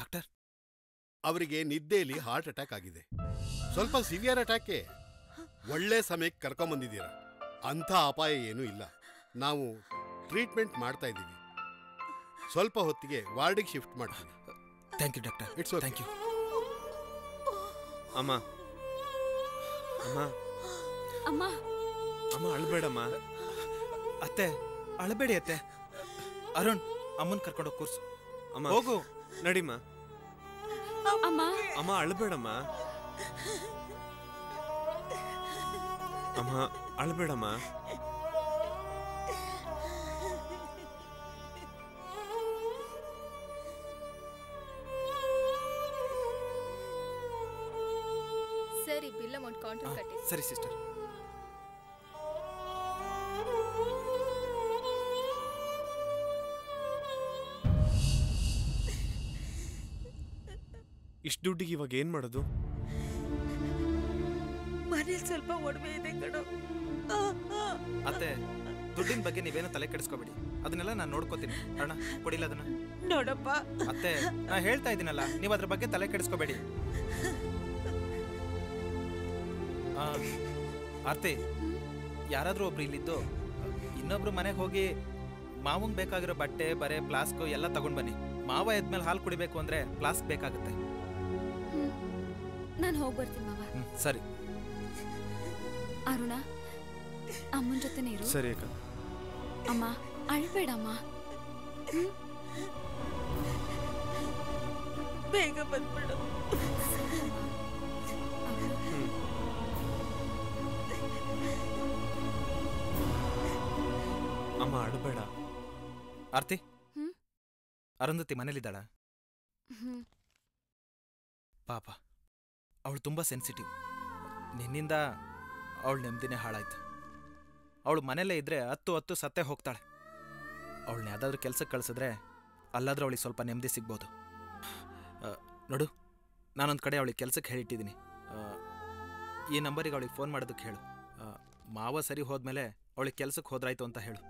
Doctor, ಅವರಿಗೆ ನಿದ್ದೆಯಲ್ಲಿ heart attack ಆಗಿದೆ. ಸ್ವಲ್ಪ ಸಿವಿಯರ್ ಅಟ್ಯಾಕೆ. ಒಳ್ಳೆ ಸಮಯಕ್ಕೆ ಕರ್ಕೊಂಬಂದಿದ್ದೀರಾ. ಅಂಥ ಅಪಾಯ ಏನೂ ಇಲ್ಲ. ನಾವು ಟ್ರೀಟ್ಮೆಂಟ್ ಮಾಡ್ತಾ ಇದ್ದೀವಿ. ಸ್ವಲ್ಪ ಹೊತ್ತಿಗೆ ವಾರ್ಡಿಗೆ ಶಿಫ್ಟ್ ಮಾಡ್ತೀವಿ. Thank you doctor. It's okay. Thank you. ಅಮ್ಮ ಅಮ್ಮ ಅಮ್ಮ ಅಮ್ಮ ಅಳ್ಬೇಡಮ್ಮ. ಅತ್ತೆ ಅಳಬೇಡಿ ಅತ್ತೆ. ಅರುಣ್, ಅಮ್ಮನ್ ಕರ್ಕೊಂಡೋಗಿ ಕೂರ್ಸು. ಅಮ್ಮ ಹೋಗು, ನಡಿಮ್ಮ. ಅಮ್ಮ ಅಮ್ಮ ಅಳಬೇಡಮ್ಮ. ಅಮ್ಮ ಅಳಬೇಡಮ್ಮ. ಸರಿ, ಬಿಲ್ ಅಮೌಂಟ್ ಕೌಂಟರ್ ಕಟ್ಟಿ. ಸರಿ ಸಿಸ್ಟರ್. ಇಷ್ಟು ದುಡ್ಡಿಗೆ ಇವಾಗ ಏನ್ ಮಾಡೋದು? ಮನೇಲಿ ಸ್ವಲ್ಪ ಒಡವೆ ಇದೆ ಕಣೋ. ಅತ್ತೆ, ದುಡ್ಡಿನ ಬಗ್ಗೆ ನೀವೇನು ತಲೆ ಕೆಡಿಸ್ಕೋಬೇಡಿ. ಅದನ್ನೆಲ್ಲ ನಾನು ನೋಡ್ಕೋತೀನಿ. ಅಣ್ಣ ಕೊಡಿಲ್ಲ ಅದನ್ನ. ನೋಡಪ್ಪ ಅತ್ತೆ, ನಾ ಹೇಳ್ತಾ ಇದ್ದೀನಲ್ಲ, ನೀವು ಅದ್ರ ಬಗ್ಗೆ ತಲೆ ಕೆಡಿಸ್ಕೋಬೇಡಿ. ಆರ್ತಿ, ಯಾರಾದ್ರೂ ಒಬ್ರು ಇಲ್ಲಿದ್ದು ಇನ್ನೊಬ್ರು ಮನೆಗೆ ಹೋಗಿ ಮಾವಂಗ್ ಬೇಕಾಗಿರೋ ಬಟ್ಟೆ, ಬರೆ, ಫ್ಲಾಸ್ಕ್ ಎಲ್ಲ ತಗೊಂಡ್ ಬನ್ನಿ. ಮಾವ ಎದ್ಮೇಲೆ ಹಾಲು ಕುಡಿಬೇಕು ಅಂದ್ರೆ ಫ್ಲಾಸ್ಕ್ ಬೇಕಾಗುತ್ತೆ. ನಾನು ಹೋಗ್ಬರ್ತೀನಿ ಮಾವ. ಸರಿ. ಅರುಣ, ಅಮ್ಮನ ಜೊತೆನೇ ಇರು. ಸರಿ ಅಕ್ಕ. ಅಮ್ಮ ಅಳ್ಬೇಡಮ್ಮ. ಬೇಗ ಬಂದ್ಬಿಡು. ಅಮ್ಮ ಅಳಬೇಡ. ಆರ್ತಿ, ಅರುಂಧತಿ ಮನೇಲಿದ್ದಾಳ? ಪಾಪ, ಅವಳು ತುಂಬಾ ಸೆನ್ಸಿಟಿವ್. ನಿನ್ನಿಂದ ಅವಳು ನೆಮ್ಮದಿನೇ ಹಾಳಾಯ್ತು. ಅವಳು ಮನೇಲೇ ಇದ್ರೆ 10 ಸತ್ತೇ ಹೋಗ್ತಾಳೆ. ಅವಳನ್ನ ಯಾವ್ದಾದ್ರೂ ಕೆಲ್ಸಕ್ಕೆ ಕಳಿಸಿದ್ರೆ ಅಲ್ಲಾದ್ರೂ ಅವಳಿಗೆ ಸ್ವಲ್ಪ ನೆಮ್ಮದಿ ಸಿಗ್ಬೋದು. ನೋಡು, ನಾನೊಂದು ಕಡೆ ಅವಳಿಗೆ ಕೆಲ್ಸಕ್ಕೆ ಹೇಳಿಟ್ಟಿದ್ದೀನಿ. ಈ ನಂಬರಿಗೆ ಅವಳಿಗೆ ಫೋನ್ ಮಾಡೋದಕ್ಕೆ ಹೇಳು. ಮಾವ ಸರಿ ಹೋದ್ಮೇಲೆ ಅವಳಿಗೆ ಕೆಲ್ಸಕ್ಕೆ ಹೋದ್ರಾಯ್ತು ಅಂತ ಹೇಳು.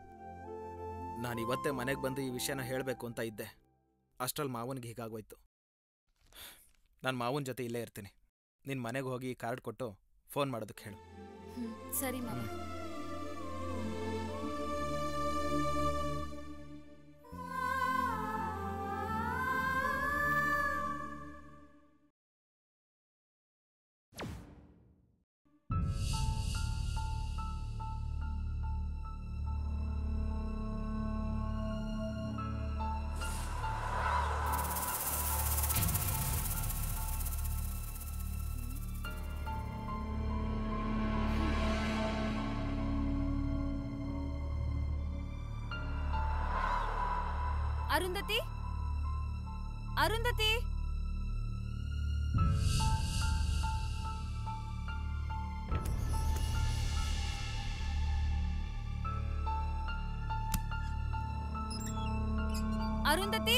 ನಾನು ಇವತ್ತೇ ಮನೆಗೆ ಬಂದು ಈ ವಿಷಯನ ಹೇಳಬೇಕು ಅಂತ ಇದ್ದೆ. ಅಷ್ಟ್ರಲ್ಲಿ ಮಾವನಿಗೆ ಹೀಗಾಗೋಯ್ತು. ನಾನು ಮಾವನ ಜೊತೆ ಇಲ್ಲೇ ಇರ್ತೀನಿ. ನಿನ್ನ ಮನೆಗೆ ಹೋಗಿ ಕಾರ್ಡ್ ಕೊಟ್ಟು ಫೋನ್ ಮಾಡೋದಕ್ಕೆ ಹೇಳು. ಸರಿ ಮಾವ. ಅರುಂಧತಿ, ಅರುಂಧತಿ, ಅರುಂಧತಿ,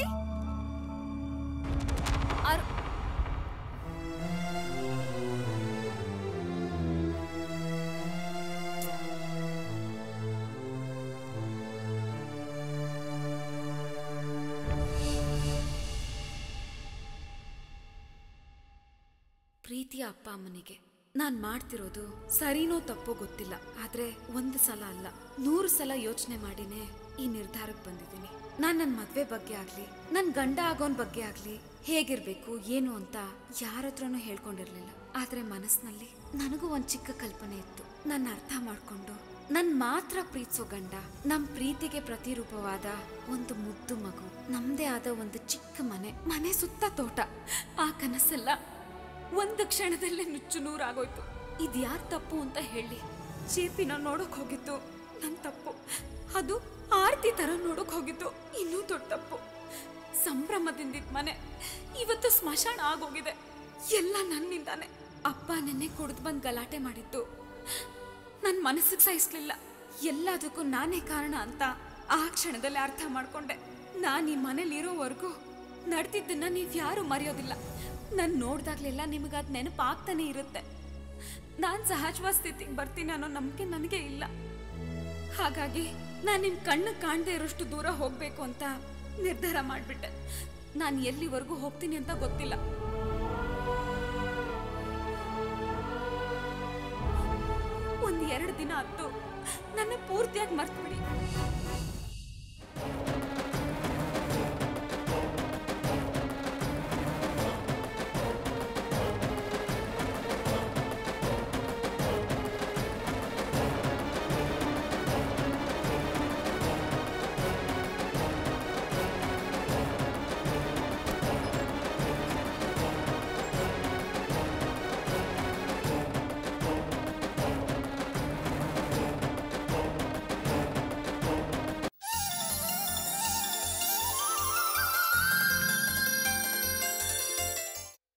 ಪ್ರೀತಿಯ ಅಪ್ಪ ಅಮ್ಮನಿಗೆ ನಾನ್ ಮಾಡ್ತಿರೋದು ಸರಿನೋ ತಪ್ಪೋ ಗೊತ್ತಿಲ್ಲ. ಆದ್ರೆ 1 ಸಲ ಅಲ್ಲ, 100 ಸಲ ಯೋಚನೆ ಮಾಡಿನೇ ಈ ನಿರ್ಧಾರಕ್ಕೆ ಬಂದಿದ್ದೀನಿ. ನಾನ್ ನನ್ನ ಮದ್ವೆ ಬಗ್ಗೆ ಆಗ್ಲಿ, ನನ್ ಗಂಡ ಆಗೋನ್ ಬಗ್ಗೆ ಆಗ್ಲಿ, ಹೇಗಿರ್ಬೇಕು ಏನು ಅಂತ ಯಾರತ್ರನೂ ಹೇಳ್ಕೊಂಡಿರ್ಲಿಲ್ಲ. ಆದ್ರೆ ಮನಸ್ಸಿನಲ್ಲಿ ನನಗೂ ಒಂದ್ ಚಿಕ್ಕ ಕಲ್ಪನೆ ಇತ್ತು. ನನ್ನ ಅರ್ಥ ಮಾಡ್ಕೊಂಡು ನನ್ ಮಾತ್ರ ಪ್ರೀತಿಸೋ ಗಂಡ, ನಮ್ ಪ್ರೀತಿಗೆ ಪ್ರತಿರೂಪವಾದ ಒಂದು ಮುದ್ದು ಮಗು, ನಮ್ದೇ ಆದ ಒಂದು ಚಿಕ್ಕ ಮನೆ ಸುತ್ತ ತೋಟ. ಆ ಕನಸೆಲ್ಲ 1 ಕ್ಷಣದಲ್ಲೇ ನುಚ್ಚು ನೂರಾಗೋಯ್ತು. ಇದ್ಯಾರ ತಪ್ಪು ಅಂತ ಹೇಳಿ? ಚೇಪಿನ ನೋಡಕ್ ಹೋಗಿದ್ದು ನನ್ ತಪ್ಪು. ಅದು ಆರ್ತಿ ತರ ನೋಡಕ್ ಹೋಗಿದ್ದು ಇನ್ನೂ ದೊಡ್ಡ ತಪ್ಪು. ಸಂಭ್ರಮದಿಂದಿದ್ ಮನೆ ಇವತ್ತು ಸ್ಮಶಾನ ಆಗೋಗಿದೆ. ಎಲ್ಲ ನನ್ನಿಂದಾನೆ. ಅಪ್ಪ ನೆನ್ನೆ ಕುಡಿದು ಬಂದ್ ಗಲಾಟೆ ಮಾಡಿದ್ದು ನನ್ ಮನಸ್ಸಿಗೆ ಸಹಿಸ್ಲಿಲ್ಲ. ಎಲ್ಲದಕ್ಕೂ ನಾನೇ ಕಾರಣ ಅಂತ ಆ ಕ್ಷಣದಲ್ಲಿ ಅರ್ಥ ಮಾಡ್ಕೊಂಡೆ. ನಾನ್ ಈ ಮನೇಲಿ ಇರೋವರೆಗೂ ನಡೆದಿದ್ದನ್ನ ನೀವ್ಯಾರು ಮರೆಯೋದಿಲ್ಲ. ನಾನ್ ನೋಡ್ದಾಗ್ಲೆಲ್ಲ ನಿಮಗದ್ ನೆನಪಾಗ್ತಾನೆ ಇರುತ್ತೆ. ನಾನ್ ಸಹಜವಾದ ಸ್ಥಿತಿಗೆ ಬರ್ತೀನಿ ಅನ್ನೋ ನಂಬಿಕೆ ನನಗೆ ಇಲ್ಲ. ಹಾಗಾಗಿ ನಾನ್ ನಿಮ್ ಕಣ್ಣು ಕಾಣದೇ ಇರೋಷ್ಟು ದೂರ ಹೋಗ್ಬೇಕು ಅಂತ ನಿರ್ಧಾರ ಮಾಡ್ಬಿಟ್ಟೆ. ನಾನು ಎಲ್ಲಿವರೆಗೂ ಹೋಗ್ತೀನಿ ಅಂತ ಗೊತ್ತಿಲ್ಲ. ಒಂದ್ 2 ದಿನ ಆಯ್ತು, ನನ್ನ ಪೂರ್ತಿಯಾಗಿ ಮರ್ತ್ಬಿಡಿ.